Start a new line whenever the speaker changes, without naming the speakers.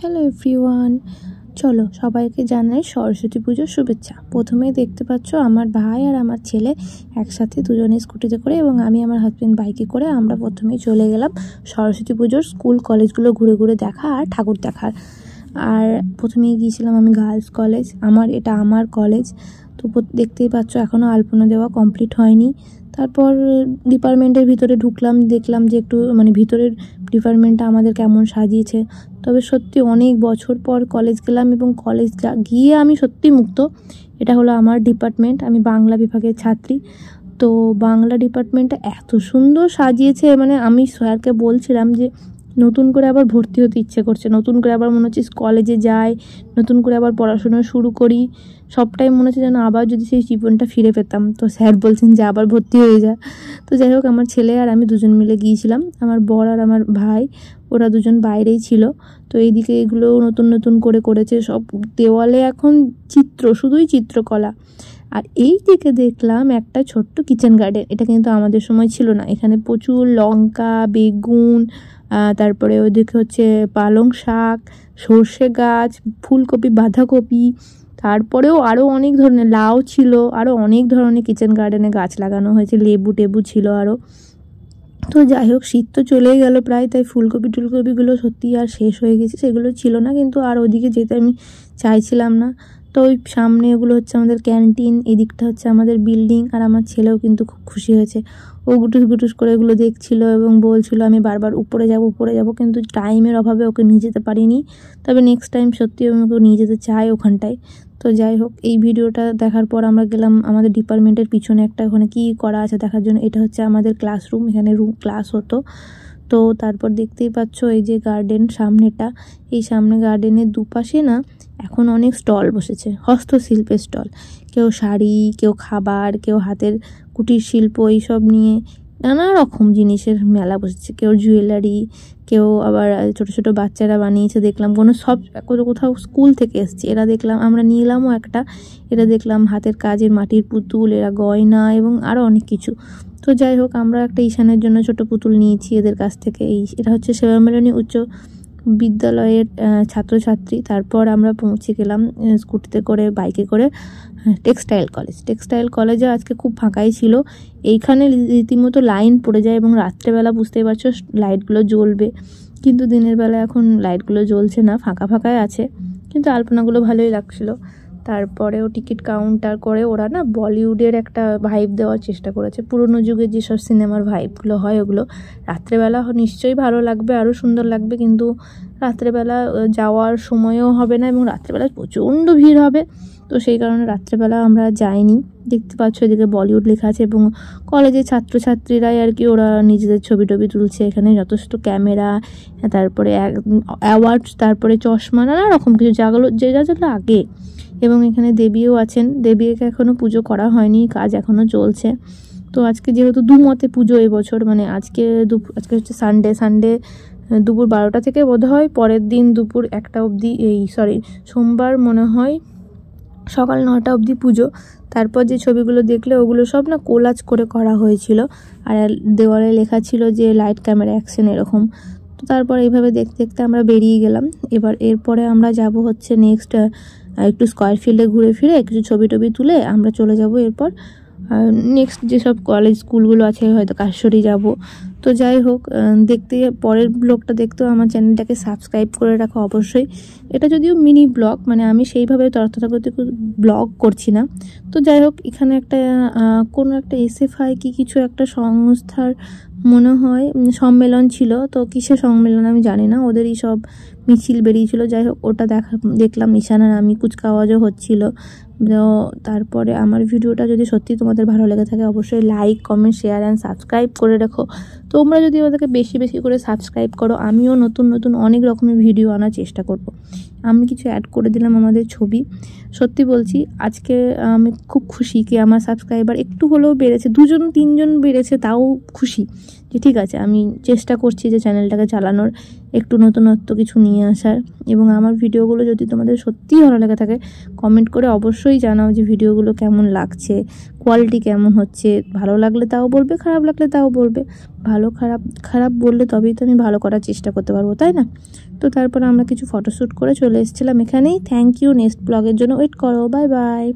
Hello everyone, চলো সবাইকে জানাই সরস্বতী পুজোর শুভেচ্ছা। প্রথমেই দেখতে পাচ্ছ আমার ভাই আর আমার ছেলে একসাথে দুজনে স্কুটিতে করে এবং আমি আমার হাজব্যান্ড বাইকে করে আমরা প্রথমেই চলে গেলাম সরস্বতী পুজোর স্কুল কলেজগুলো ঘুরে ঘুরে দেখা আর ঠাকুর দেখার। আর প্রথমেই গিয়েছিলাম আমি গার্লস কলেজ, এটা আমার কলেজ। তো দেখতেই পাচ্ছ এখনও আলপনা দেওয়া কমপ্লিট হয়নি। তারপর ডিপার্টমেন্টের ভিতরে ঢুকলাম, দেখলাম যে একটু ভিতরের ডিপার্টমেন্টটা আমাদের কেমন সাজিয়েছে। তবে সত্যি অনেক বছর পর কলেজ গেলাম এবং কলেজ গিয়ে আমি সত্যি মুগ্ধ। এটা হলো আমার ডিপার্টমেন্ট, আমি বাংলা বিভাগের ছাত্রী। তো বাংলা ডিপার্টমেন্টটা এত সুন্দর সাজিয়েছে, আমি স্যারকে বলছিলাম যে নতুন করে আবার ভর্তি হতে ইচ্ছে করছে, নতুন করে আবার মনে হচ্ছে কলেজে যাই, নতুন করে আবার পড়াশোনা শুরু করি। সবটাই মনে হচ্ছে যেন আবার যদি সেই জীবনটা ফিরে পেতাম। তো স্যার বলছেন যে আবার ভর্তি হয়ে যা। তো যাই হোক, আমার ছেলে আর আমি দুজন মিলে গিয়েছিলাম, আমার বর আর আমার ভাই, ওরা দুজন বাইরেই ছিল। তো এইদিকে এগুলো নতুন নতুন করে করেছে, সব দেওয়ালে এখন চিত্র, শুধুই চিত্রকলা। আর এই দিকে দেখলাম একটা ছোট্ট কিচেন গার্ডেন, এটা কিন্তু আমাদের সময় ছিল না। এখানে প্রচুর লঙ্কা, বেগুন, তারপরে ওইদিকে হচ্ছে পালং শাক, সর্ষে গাছ, ফুলকপি, বাঁধাকপি, তারপরেও আরও অনেক ধরনের লাউ ছিল, আরও অনেক ধরনের কিচেন গার্ডেনে গাছ লাগানো হয়েছে, লেবু টেবু ছিল আরও। তো যাই হোক, শীত তো চলেই গেল প্রায়, তাই ফুলকপি টুলকপিগুলো সত্যি আর শেষ হয়ে গেছে, সেগুলো ছিল না। কিন্তু আর ওদিকে যেতে আমি চাইছিলাম না। তো ওই সামনে ওগুলো হচ্ছে আমাদের ক্যান্টিন, এদিকটা হচ্ছে আমাদের বিল্ডিং। আর আমার ছেলেও কিন্তু খুব খুশি হয়েছে, ও গুটুস গুটুস করে এগুলো দেখছিল এবং বলছিল আমি বারবার উপরে যাব, কিন্তু টাইমের অভাবে ওকে নিয়ে যেতে পারিনি। তবে নেক্সট টাইম সত্যি আমি ওকে নিয়ে যেতে চাই ওখানটায়। তো যাই হোক, এই ভিডিওটা দেখার পর আমরা গেলাম আমাদের ডিপার্টমেন্টের পিছনে একটা, ওখানে কী করা আছে দেখার জন্য। এটা হচ্ছে আমাদের ক্লাসরুম, এখানে ক্লাস হতো। তো তারপর দেখতেই পাচ্ছ এই যে গার্ডেন সামনেটা, এই সামনে গার্ডেনের দুপাশে না এখন অনেক স্টল বসেছে, হস্তশিল্পের স্টল। কেউ শাড়ি, কেউ খাবার, কেউ হাতের কুটির শিল্প, এইসব নিয়ে নানা রকম জিনিসের মেলা বসেছে। কেউ জুয়েলারি, কেউ আবার ছোট ছোট বাচ্চারা বানিয়েছে দেখলাম, কোথাও স্কুল থেকে এসছে এরা দেখলাম, আমরা নিলামও একটা। এরা দেখলাম হাতের কাজের মাটির পুতুল, এরা গয়না এবং আরও অনেক কিছু। তো যাই হোক, আমরা একটা ঈশানের জন্য ছোট পুতুল নিয়েছি এদের কাছ থেকে। এটা হচ্ছে সেবামিলনী উচ্চ বিদ্যালয়ের ছাত্রছাত্রী। তারপর আমরা পৌঁছে গেলাম স্কুটিতে করে, বাইকে করে টেক্সটাইল কলেজে আজকে খুব ফাঁকাই ছিল। এইখানে রীতিমতো লাইন পড়ে যায় এবং রাত্রেবেলা বুঝতেই পারছো লাইটগুলো জ্বলবে, কিন্তু দিনের বেলা এখন লাইটগুলো জ্বলছে না, ফাঁকা ফাঁকাই আছে। কিন্তু আলপনাগুলো ভালোই লাগছিলো। তারপরেও টিকিট কাউন্টার করে ওরা না বলিউডের একটা ভাইব দেওয়ার চেষ্টা করেছে, পুরোনো যুগের যেসব সিনেমার ভাইবগুলো হয় ওগুলো। রাত্রেবেলা নিশ্চয়ই ভালো লাগবে, আরও সুন্দর লাগবে, কিন্তু রাত্রেবেলা যাওয়ার সময়ও হবে না এবং রাত্রেবেলা প্রচণ্ড ভিড় হবে। তো সেই কারণে রাত্রেবেলা আমরা যাইনি। দেখতে পাচ্ছ এদিকে বলিউড লেখা আছে এবং কলেজের ছাত্রছাত্রীরাই আর কি, ওরা নিজেদের ছবি টবি তুলছে। এখানে যথেষ্ট ক্যামেরা, তারপরে অ্যাওয়ার্ড, তারপরে চশমা, নানা রকম কিছু যেগুলো আগে। এবং এখানে দেবীও আছেন, দেবীকে এখনও পুজো করা হয়নি, কাজ এখনও চলছে। তো আজকে যেহেতু দুমতে পুজো এবছর, আজকে হচ্ছে সানডে দুপুর 12টা থেকে বোধহয় পরের দিন দুপুর 1টা অবধি, সোমবার মনে হয় সকাল 9টা অবধি পুজো। তারপর যে ছবিগুলো দেখলে ওগুলো সব না কোলাজ করে করা হয়েছিল, আর দেওয়ালে লেখা ছিল যে লাইট ক্যামেরা অ্যাকশন এরকম। তো তারপর এইভাবে দেখতে দেখতে আমরা বেরিয়ে গেলাম। এরপরে আমরা যাব হচ্ছে নেক্সট একটু স্কয়ার ফিল্ডে ঘুরে ফিরে কিছু ছবি টবি তুলে আমরা চলে যাব এরপর নেক্সট যেসব কলেজ স্কুলগুলো আছে, হয়তো কাশ্বরী যাব। তো যাই হোক, পরের ব্লগটা দেখতেও আমার চ্যানেলটাকে সাবস্ক্রাইব করে রাখো অবশ্যই। এটা যদিও মিনি ব্লগ, আমি সেইভাবে তথাগত ব্লগ করছি না। তো যাই হোক, এখানে একটা কোনো একটা SFI কি কিছু একটা সংস্থার মনে হয় সম্মেলন ছিল। তো কিসের সম্মেলন আমি জানি না, ওদেরই সব মিছিল বেরিয়েছিল। যাই হোক, ওটা দেখলাম, ঈশানার আমি কুচকাওয়াজও হচ্ছিল। তো তারপরে আমার ভিডিওটা যদি সত্যি তোমাদের ভালো লেগে থাকে অবশ্যই like, comment, share and subscribe করে রাখো। তোমরা যদি ওদেরকে বেশি বেশি করে সাবস্ক্রাইব করো, আমিও নতুন নতুন অনেক রকমের ভিডিও আনার চেষ্টা করব। আমি কিছু অ্যাড করে দিলাম আমাদের ছবি। সত্যি বলছি, আজকে আমি খুব খুশি কি আমার সাবস্ক্রাইবার একটু হলেও বেড়েছে, 2-3জন বেড়েছে, তাও খুশি যে ঠিক আছে আমি চেষ্টা করছি যে চ্যানেলটাকে চালানোর, একটু নতুনত্ব কিছু নিয়ে আসার। এবং আমার ভিডিওগুলো যদি তোমাদের সত্যিই ভালো লেগে থাকে কমেন্ট করে অবশ্যই জানাও যে ভিডিওগুলো কেমন লাগছে, কোয়ালিটি কেমন হচ্ছে। ভালো লাগলে তাও বলবে, খারাপ লাগলে তাও বলবে। খারাপ বললে তবেই তো আমি ভালো করার চেষ্টা করতে পারবো, তাই না? তো তারপরে আমরা কিছু ফটোশ্যুট করে চলে এসেছিলাম এখানেই। Thank you. নেক্সট ব্লগের জন্য ওয়েট করো। Bye bye.